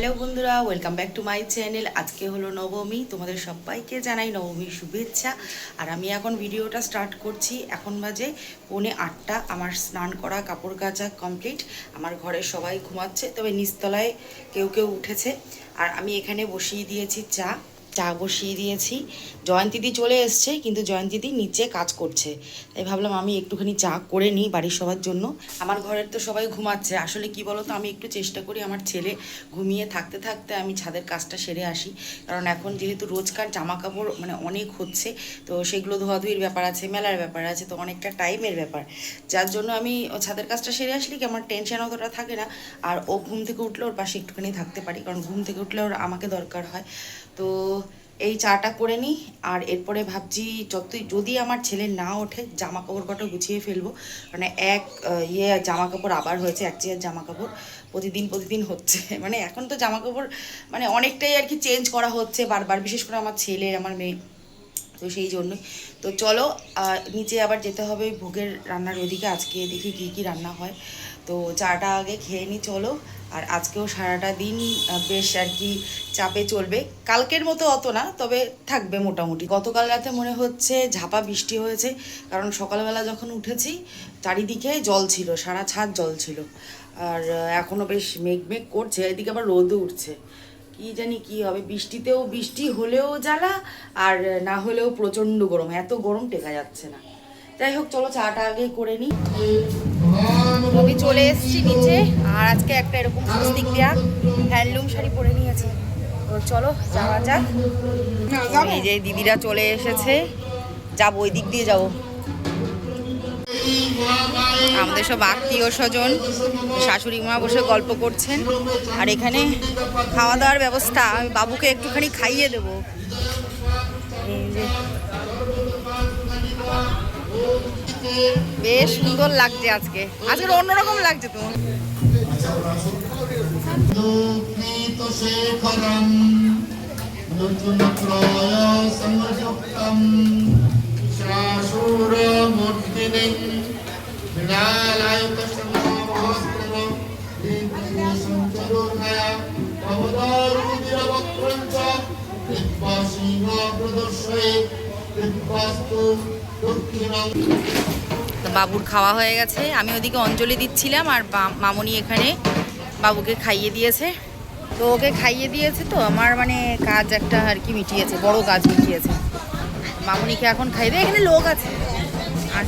Hello বন্ধুরা, welcome back to my channel. আজকে হলো নবমী, তোমাদের সবাইকে জানাই নবমীর শুভেচ্ছা। আর আমি এখন ভিডিওটা স্টার্ট করছি। এখন বাজে 7:45। আমার স্নান করা, কাপড় কাচা কমপ্লিট। আমার ঘরের সবাই ঘুমাচ্ছে, তবে নিচতলায় কেউ কেউ উঠেছে। আর আমি এখানে বসিয়ে দিয়েছি চা বসিয়ে দিয়েছি। জয়ন্তীদি চলে এসছে, কিন্তু জয়ন্তীদি নিচে কাজ করছে, তাই ভাবলাম আমি একটুখানি চা করে নিই বাড়ির সবার জন্য। আমার ঘরের তো সবাই ঘুমাচ্ছে। আসলে কি বলো তো, আমি একটু চেষ্টা করি আমার ছেলে ঘুমিয়ে থাকতে থাকতে আমি ছাদের কাজটা সেরে আসি। কারণ এখন যেহেতু রোজকার জামা কাপড় অনেক হচ্ছে, তো সেগুলো ধোয়াধুয়ির ব্যাপার আছে, মেলার ব্যাপার আছে, তো অনেকটা টাইমের ব্যাপার, যার জন্য আমি ছাদের কাজটা সেরে আসলে কি আমার টেনশন অতটা থাকে না। আর ও ঘুম থেকে উঠলে ওর পাশে একটুখানি থাকতে পারি, কারণ ঘুম থেকে উঠলে ওর আমাকে দরকার হয়। তো এই চাটা করে নিই। আর এরপরে ভাবছি যদি আমার ছেলে না ওঠে জামা কাপড় কটা গুছিয়ে ফেলবো। মানে জামা কাপড় আবার হয়েছে, এক চেয়ার জামা কাপড় প্রতিদিন হচ্ছে। এখন তো জামা কাপড় অনেকটাই আর কি চেঞ্জ করা হচ্ছে বারবার, বিশেষ করে আমার ছেলে আমার মেয়ে, তো সেই জন্যই। তো চলো নিচে আবার যেতে হবে ভোগের রান্নার ওদিকে। আজকে দেখি কী রান্না হয়। তো চাটা আগে খেয়ে নিই চলো। আর আজকেও সারাটা দিন বেশ আর কি চাপে চলবে। কালকের মতো অত না, তবে থাকবে মোটামুটি। গতকাল রাতে মনে হচ্ছে ঝাপা বৃষ্টি হয়েছে, কারণ সকালবেলা যখন উঠেছি চারিদিকে জল ছিল, সারা ছাদ জল ছিল। আর এখনও বেশ মেঘ করছে, এদিকে আবার রোদও উঠছে। কি জানি কি হবে, বৃষ্টি হলেও জ্বালা, আর না হলেও প্রচণ্ড গরম, এত গরম টেকা যাচ্ছে না। যাই হোক চলো চাটা আগে করে নিই। আমি চলে এসেছি নিচে, আর আজকে একটা এরকম স্বস্তিক দেয়া হ্যান্ডলুম শাড়ি পরে নিয়েছি। তো চলো যাওয়া যাক। এই যে দিদিরা চলে এসেছে, যাবো ওই দিক দিয়ে যাবো। আমাদের সব আত্মীয় স্বজন, শাশুড়ি মা বসে গল্প করছেন। আর এখানে খাওয়া দাওয়ার ব্যবস্থা, আমি বাবুকে একটুখানি খাইয়ে দেবো। বেশ সুন্দর লাগছে আজকে অন্যরকম লাগছে তো। বাবুর খাওয়া হয়ে গেছে, আমি ওদিকে অঞ্জলি দিচ্ছিলাম, আর মামনি এখানে বাবুকে খাইয়ে দিয়েছে। তো ওকে খাইয়ে দিয়েছে, তো আমার কাজ একটা আর কি মিটিয়েছে, বড় কাজ মিটিয়েছে। মামনিকে এখন খাইয়ে দেয়, এখানে লোক আছে। আর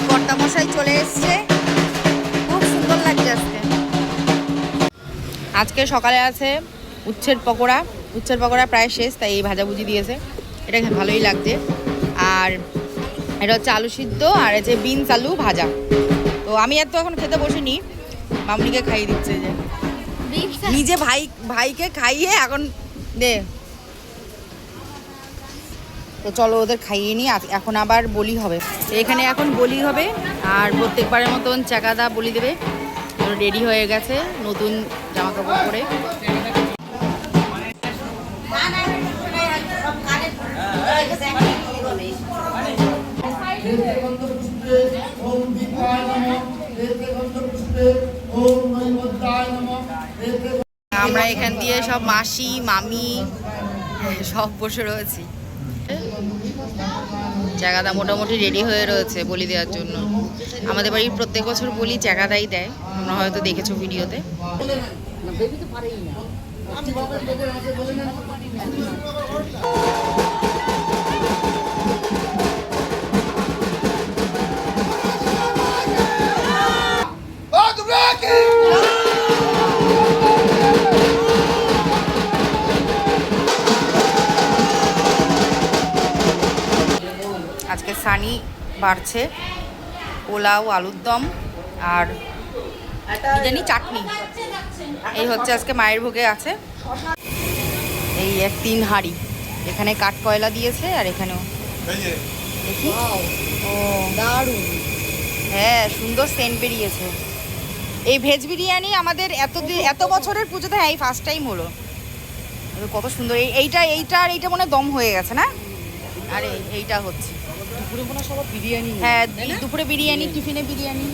কর্তামশাই চলে এসছে, খুব সুন্দর লাগছে আজকে সকালে আছে উচ্ছের পকোড়া প্রায় শেষ, তাই এই ভাজাভুজি দিয়েছে, এটা ভালোই লাগছে। আর এটা হচ্ছে আলু সিদ্ধ, আর এই যে বিনস আলু ভাজা। তো আমি এত এখন খেতে বসিনি, মামনিকে খাইয়ে দিচ্ছে, যে নিজে ভাইকে খাইয়ে এখন দে। তো চলো ওদের খাইয়ে নিই, এখন আবার বলি হবে। এখানে এখন বলি হবে, আর প্রত্যেকবারের মতন চাকাদা বলি দেবে। রেডি হয়ে গেছে নতুন জামা কাপড় পরে। আমরা এখান দিয়ে সব মাসি মামি সব বসে রয়েছি। জায়গাটা মোটামুটি রেডি হয়ে রয়েছে বলি দেওয়ার জন্য। আমাদের বাড়ির প্রত্যেক বছর বলি জায়গাটাই দেয়, তোমরা হয়তো দেখেছো ভিডিওতে। আজকে সানি বাড়ছে, পোলাও, আলুর দম আর জানি চাটনি, এই হচ্ছে আজকে মায়ের ভোগে আছে। এই 3 হাঁড়ি, এখানে কাঠ কয়লা দিয়েছে, আর এখানেও দেখি। ও দারুণ, হ্যাঁ সুন্দর সেন্ট বেরিয়েছে। এই ভেজ বিরিয়ানি আমাদের এত বছরের পুজোতে এই ফার্স্ট টাইম হলো। কত সুন্দর, এইটা মনে দম হয়ে গেছে না। আর এইটা হচ্ছে দুপুরে মনে সব বিরিয়ানি। হ্যাঁ দুপুরে বিরিয়ানি, টিফিনে বিরিয়ানি।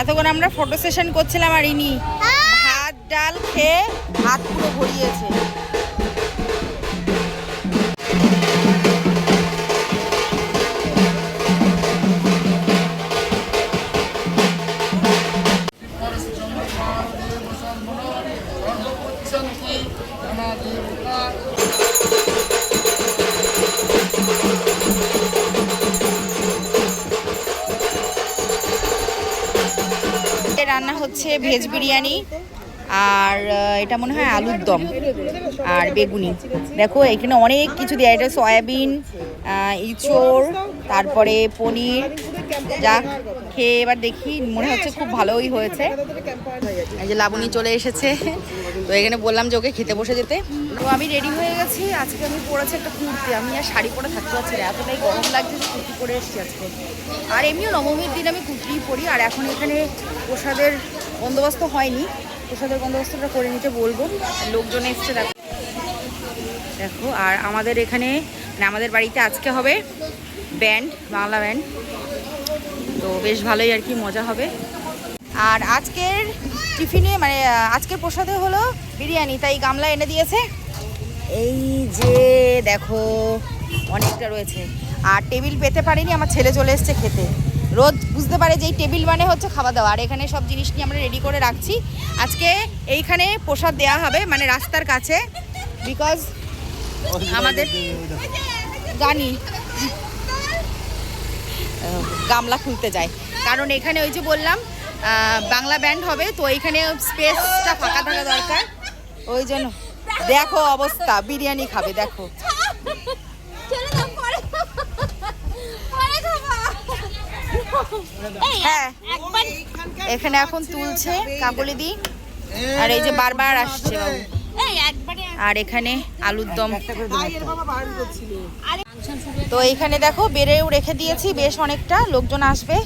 এতক্ষণ আমরা ফটো সেশন করছিলাম আর ইনি ভাত ডাল খেয়ে হাত পুরো ভরিয়েছে। রান্না হচ্ছে ভেজ বিরিয়ানি আর এটা মনে হয় আলুর দম আর বেগুনি। দেখো এখানে অনেক কিছু দেওয়া, এটা সয়াবিন, ইঁচড়, তারপরে পনির। যা খেয়ে এবার দেখি, মনে হচ্ছে খুব ভালোই হয়েছে। এই যে লাবণী চলে এসেছে, তো এখানে বললাম যে ওকে খেতে বসে যেতে। তো আমি রেডি হয়ে গেছি। আজকে আমি পরেছি একটা কুর্তি, আমি আর শাড়ি পরে থাকতে পারছি না, এতটাই গরম লাগছে যে কুর্তি পরে এসেছি আজকে। আর এমনিও নবমীর দিন আমি কুর্তি পরি। আর এখন এখানে প্রসাদের বন্দোবস্ত হয়নি, প্রসাদের বন্দোবস্তটা করে নিতে বলবো। লোকজন এসছে দেখো দেখো। আর আমাদের এখানে মানে আমাদের বাড়িতে আজকে হবে ব্যান্ড, বাংলা ব্যান্ড, তো বেশ ভালোই আর কি মজা হবে। আর আজকের টিফিনে মানে আজকের প্রসাদে হলো বিরিয়ানি, তাই গামলা এনে দিয়েছে। এই যে দেখো অনেকটা রয়েছে। আর টেবিল পেতে পারিনি, আমার ছেলে চলে এসছে খেতে। রোজ বুঝতে পারে যে এই টেবিল মানে হচ্ছে খাওয়া দাওয়া। আর এখানে সব জিনিস নিয়ে আমরা রেডি করে রাখছি। আজকে এইখানে প্রসাদ দেওয়া হবে মানে রাস্তার কাছে, বিকজ আমাদের জানি গামলা খুলতে যায়, কারণ এখানে ওই যে বললাম বাংলা ব্যান্ড হবে, তো এইখানে স্পেসটা ফাঁকা থাকা দরকার, ওই জন্য। দেখো অবস্থা, বিরিয়ানি খাবে দেখো। হ্যাঁ এখানে এখন তুলছে কাকলিদি, আর এই যে বারবার আসছে বাবু। আর এখানে আলুর দম। তো এইখানে দেখো বেড়েও রেখে দিয়েছি, বেশ অনেকটা লোকজন আসবে,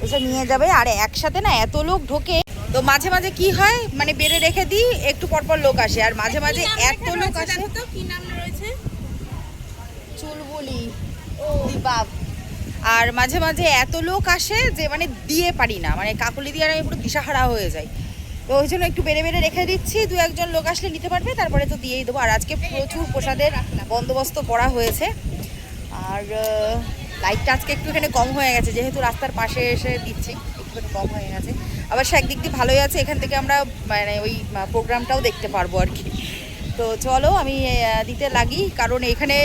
এসে নিয়ে যাবে। আর একসাথে না এত লোক ঢোকে, তো মাঝে মাঝে কি হয় মানে বেড়ে রেখে দিই, একটু পরপর লোক আসে। আর মাঝে মাঝে এত লোক আসে, কি নাম রয়েছে, চুলবুলি দিবাব। আর মাঝে মাঝে এত লোক আসে যে মানে দিয়ে পারি না, মানে কাকলি দিয়ে আর আমি পুরো দিশাহারা হয়ে যাই। তো ওই জন্য একটু বেড়ে বেড়ে রেখে দিচ্ছি, দু একজন লোক আসলে নিতে পারবে, তারপরে তো দিয়েই দেবো। আর আজকে প্রচুর প্রসাদের বন্দোবস্ত করা হয়েছে। আর লাইটটা আজকে একটু এখানে কম হয়ে গেছে, যেহেতু রাস্তার পাশে এসে দিচ্ছি, একটুখানি কম হয়ে গেছে। আবার সে একদিক দিয়ে ভালোই আছে, এখান থেকে আমরা মানে ওই প্রোগ্রামটাও দেখতে পারবো আর কি। তো চলো আমি দিতে লাগি, কারণ এখানে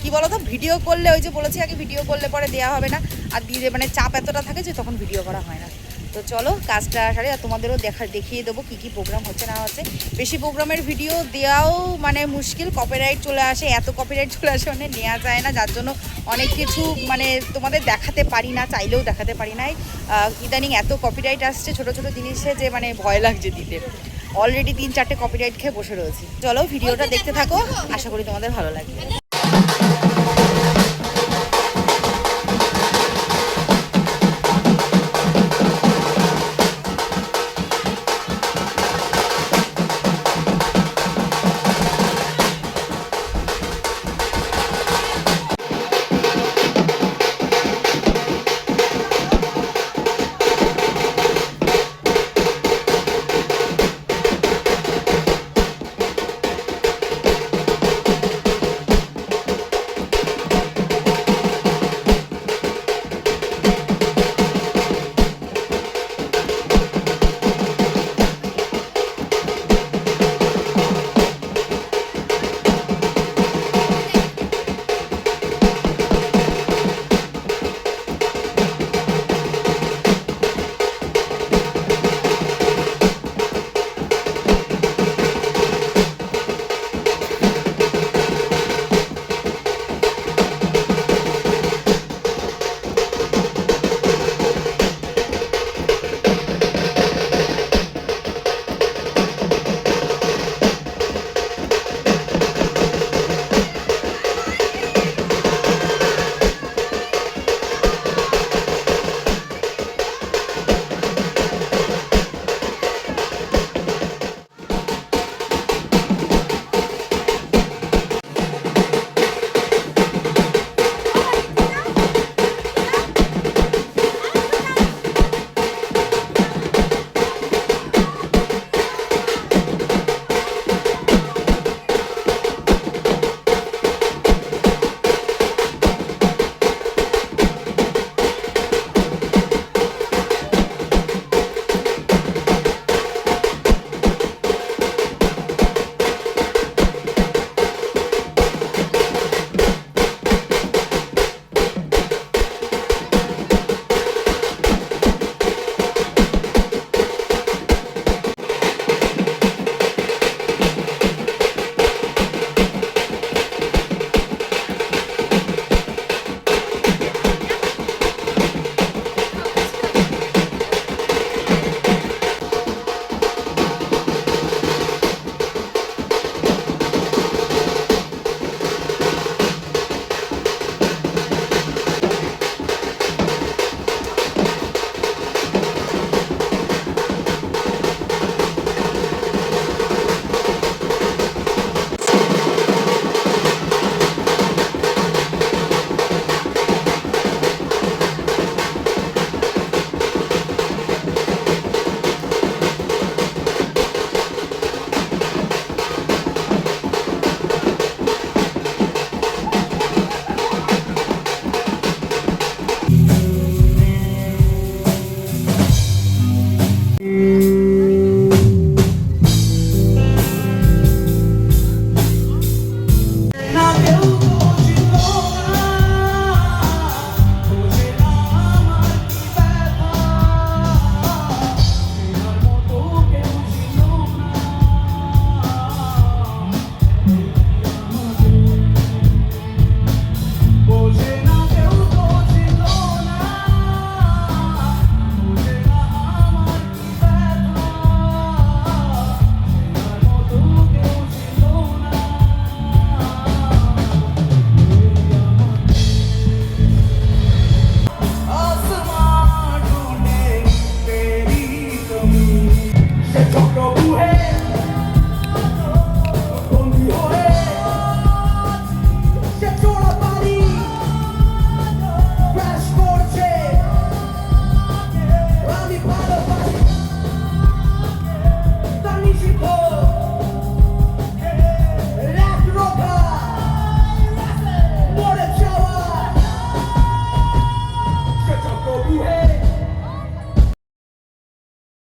কি বলো তো, ভিডিও করলে ওই যে বলেছি আগে, ভিডিও করলে পরে দেওয়া হবে না। আর দিয়ে মানে চাপ এতটা থাকে যে তখন ভিডিও করা হয় না। তো চলো কাজটা সারি, আর তোমাদেরও দেখিয়ে দেবো কী কী প্রোগ্রাম হচ্ছে না হচ্ছে। বেশি প্রোগ্রামের ভিডিও দেওয়াও মানে মুশকিল, কপিরাইট চলে আসে, এত কপিরাইট চলে আসে মানে নেওয়া যায় না, যার জন্য অনেক কিছু মানে তোমাদের দেখাতে পারি না, চাইলেও দেখাতে পারি না। ইদানিং এত কপিরাইট আসছে ছোটো ছোটো জিনিসে যে মানে ভয় লাগছে দিতে। অলরেডি 3-4টে কপিরাইট খেয়ে বসে রয়েছি। চলো ভিডিওটা দেখতে থাকো, আশা করি তোমাদের ভালো লাগবে।